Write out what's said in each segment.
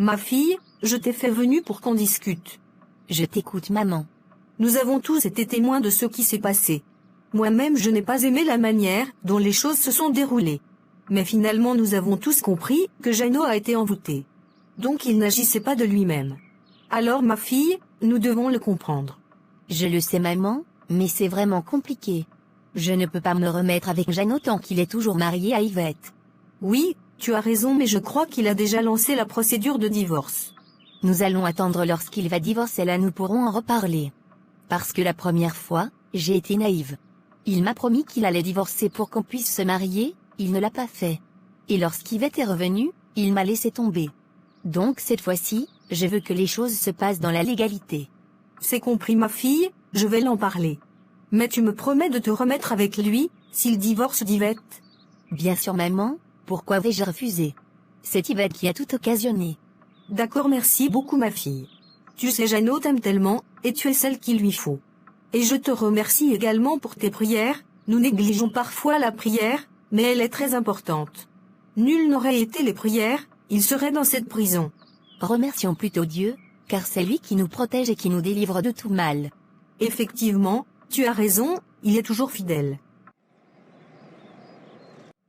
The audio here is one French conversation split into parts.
Ma fille, je t'ai fait venir pour qu'on discute. Je t'écoute, maman. Nous avons tous été témoins de ce qui s'est passé. Moi-même je n'ai pas aimé la manière dont les choses se sont déroulées. Mais finalement nous avons tous compris que Jeannot a été envoûté. Donc il n'agissait pas de lui-même. Alors ma fille, nous devons le comprendre. Je le sais, maman, mais c'est vraiment compliqué. Je ne peux pas me remettre avec Jeannot tant qu'il est toujours marié à Yvette. Oui, tu as raison, mais je crois qu'il a déjà lancé la procédure de divorce. Nous allons attendre lorsqu'il va divorcer, là nous pourrons en reparler. Parce que la première fois, j'ai été naïve. Il m'a promis qu'il allait divorcer pour qu'on puisse se marier, il ne l'a pas fait. Et lorsqu'Yvette est revenue, il m'a laissé tomber. Donc cette fois-ci, je veux que les choses se passent dans la légalité. C'est compris ma fille, je vais l'en parler. Mais tu me promets de te remettre avec lui, s'il divorce d'Yvette? Bien sûr maman, pourquoi vais-je refuser? C'est Yvette qui a tout occasionné. D'accord, merci beaucoup ma fille. Tu sais Jeannot t'aime tellement, et tu es celle qu'il lui faut. Et je te remercie également pour tes prières, nous négligeons parfois la prière, mais elle est très importante. Nul n'aurait été les prières, il serait dans cette prison. Remercions plutôt Dieu, car c'est lui qui nous protège et qui nous délivre de tout mal. Effectivement, tu as raison, il est toujours fidèle.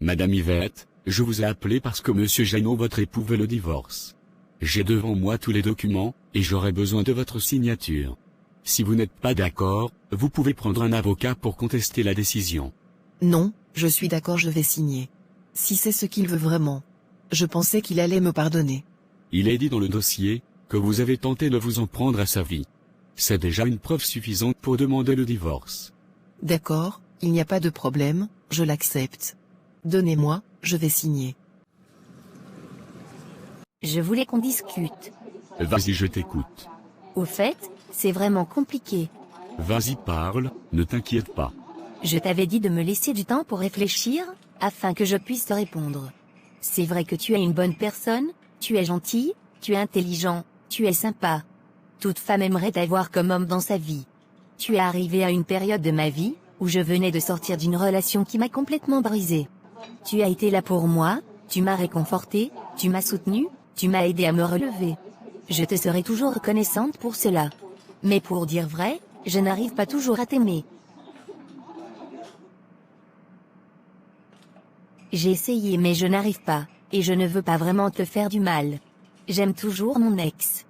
Madame Yvette, je vous ai appelé parce que Monsieur Jeannot, votre époux, veut le divorce. J'ai devant moi tous les documents, et j'aurai besoin de votre signature. Si vous n'êtes pas d'accord, vous pouvez prendre un avocat pour contester la décision. Non, je suis d'accord, je vais signer. Si c'est ce qu'il veut vraiment. Je pensais qu'il allait me pardonner. Il est dit dans le dossier que vous avez tenté de vous en prendre à sa vie. C'est déjà une preuve suffisante pour demander le divorce. D'accord, il n'y a pas de problème, je l'accepte. Donnez-moi, je vais signer. Je voulais qu'on discute. Vas-y, je t'écoute. Au fait, c'est vraiment compliqué. Vas-y, parle, ne t'inquiète pas. Je t'avais dit de me laisser du temps pour réfléchir, afin que je puisse te répondre. C'est vrai que tu es une bonne personne, tu es gentil, tu es intelligent, tu es sympa. Toute femme aimerait t'avoir comme homme dans sa vie. Tu es arrivé à une période de ma vie, où je venais de sortir d'une relation qui m'a complètement brisée. Tu as été là pour moi, tu m'as réconforté, tu m'as soutenu, tu m'as aidé à me relever. Je te serai toujours reconnaissante pour cela. Mais pour dire vrai, je n'arrive pas toujours à t'aimer. J'ai essayé mais je n'arrive pas, et je ne veux pas vraiment te faire du mal. J'aime toujours mon ex.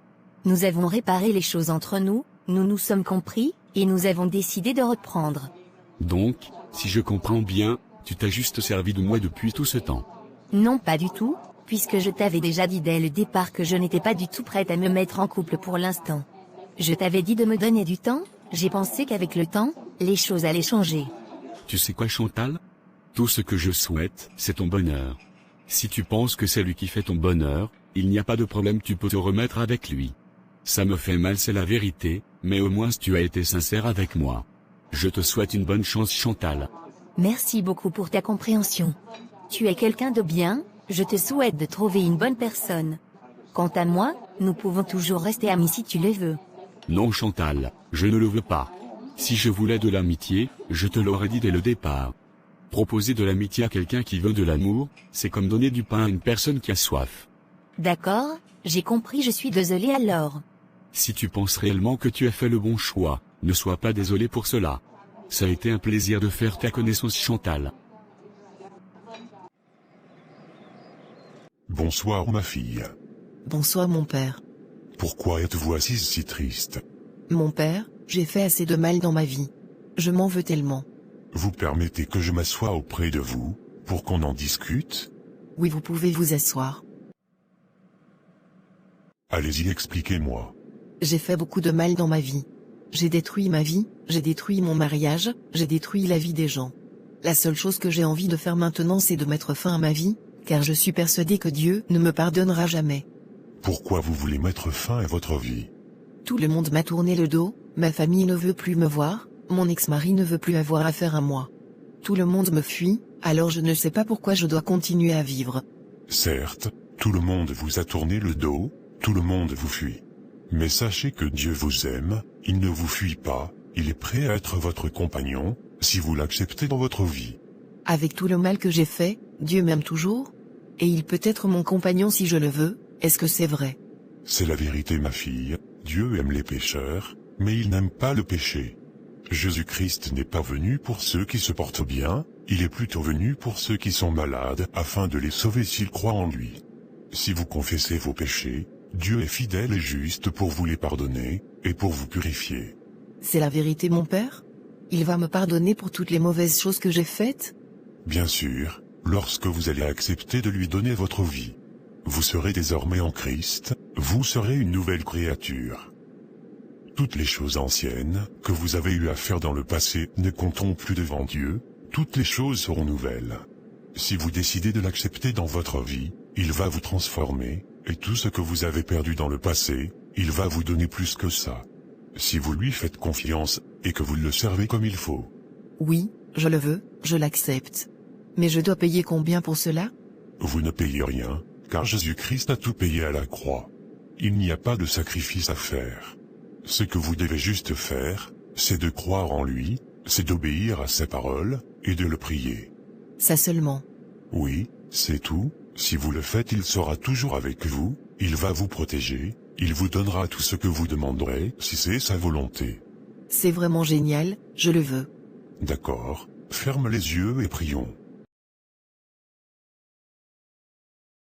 Nous avons réparé les choses entre nous, nous nous sommes compris, et nous avons décidé de reprendre. Donc, si je comprends bien, tu t'as juste servi de moi depuis tout ce temps. Non, pas du tout, puisque je t'avais déjà dit dès le départ que je n'étais pas du tout prête à me mettre en couple pour l'instant. Je t'avais dit de me donner du temps, j'ai pensé qu'avec le temps, les choses allaient changer. Tu sais quoi, Chantal? Tout ce que je souhaite, c'est ton bonheur. Si tu penses que c'est lui qui fait ton bonheur, il n'y a pas de problème, tu peux te remettre avec lui. Ça me fait mal, c'est la vérité, mais au moins tu as été sincère avec moi. Je te souhaite une bonne chance, Chantal. Merci beaucoup pour ta compréhension. Tu es quelqu'un de bien, je te souhaite de trouver une bonne personne. Quant à moi, nous pouvons toujours rester amis si tu le veux. Non, Chantal, je ne le veux pas. Si je voulais de l'amitié, je te l'aurais dit dès le départ. Proposer de l'amitié à quelqu'un qui veut de l'amour, c'est comme donner du pain à une personne qui a soif. D'accord, j'ai compris, je suis désolée alors. Si tu penses réellement que tu as fait le bon choix, ne sois pas désolé pour cela. Ça a été un plaisir de faire ta connaissance, Chantal. Bonsoir ma fille. Bonsoir mon père. Pourquoi êtes-vous assise si triste? Mon père, j'ai fait assez de mal dans ma vie. Je m'en veux tellement. Vous permettez que je m'assoie auprès de vous, pour qu'on en discute? Oui, vous pouvez vous asseoir. Allez-y, expliquez-moi. J'ai fait beaucoup de mal dans ma vie. J'ai détruit ma vie, j'ai détruit mon mariage, j'ai détruit la vie des gens. La seule chose que j'ai envie de faire maintenant, c'est de mettre fin à ma vie, car je suis persuadé que Dieu ne me pardonnera jamais. Pourquoi vous voulez mettre fin à votre vie? Tout le monde m'a tourné le dos, ma famille ne veut plus me voir, mon ex-mari ne veut plus avoir affaire à moi. Tout le monde me fuit, alors je ne sais pas pourquoi je dois continuer à vivre. Certes, tout le monde vous a tourné le dos, tout le monde vous fuit. Mais sachez que Dieu vous aime, il ne vous fuit pas, il est prêt à être votre compagnon, si vous l'acceptez dans votre vie. Avec tout le mal que j'ai fait, Dieu m'aime toujours? Et il peut être mon compagnon si je le veux, est-ce que c'est vrai? C'est la vérité ma fille, Dieu aime les pécheurs, mais il n'aime pas le péché. Jésus-Christ n'est pas venu pour ceux qui se portent bien, il est plutôt venu pour ceux qui sont malades afin de les sauver s'ils croient en lui. Si vous confessez vos péchés, Dieu est fidèle et juste pour vous les pardonner, et pour vous purifier. C'est la vérité mon Père? Il va me pardonner pour toutes les mauvaises choses que j'ai faites? Bien sûr, lorsque vous allez accepter de lui donner votre vie. Vous serez désormais en Christ, vous serez une nouvelle créature. Toutes les choses anciennes, que vous avez eu à faire dans le passé, ne compteront plus devant Dieu, toutes les choses seront nouvelles. Si vous décidez de l'accepter dans votre vie, il va vous transformer, et tout ce que vous avez perdu dans le passé, il va vous donner plus que ça. Si vous lui faites confiance, et que vous le servez comme il faut. Oui, je le veux, je l'accepte. Mais je dois payer combien pour cela? Vous ne payez rien, car Jésus-Christ a tout payé à la croix. Il n'y a pas de sacrifice à faire. Ce que vous devez juste faire, c'est de croire en lui, c'est d'obéir à ses paroles, et de le prier. Ça seulement. Oui, c'est tout. Si vous le faites, il sera toujours avec vous, il va vous protéger, il vous donnera tout ce que vous demanderez, si c'est sa volonté. C'est vraiment génial, je le veux. D'accord, ferme les yeux et prions.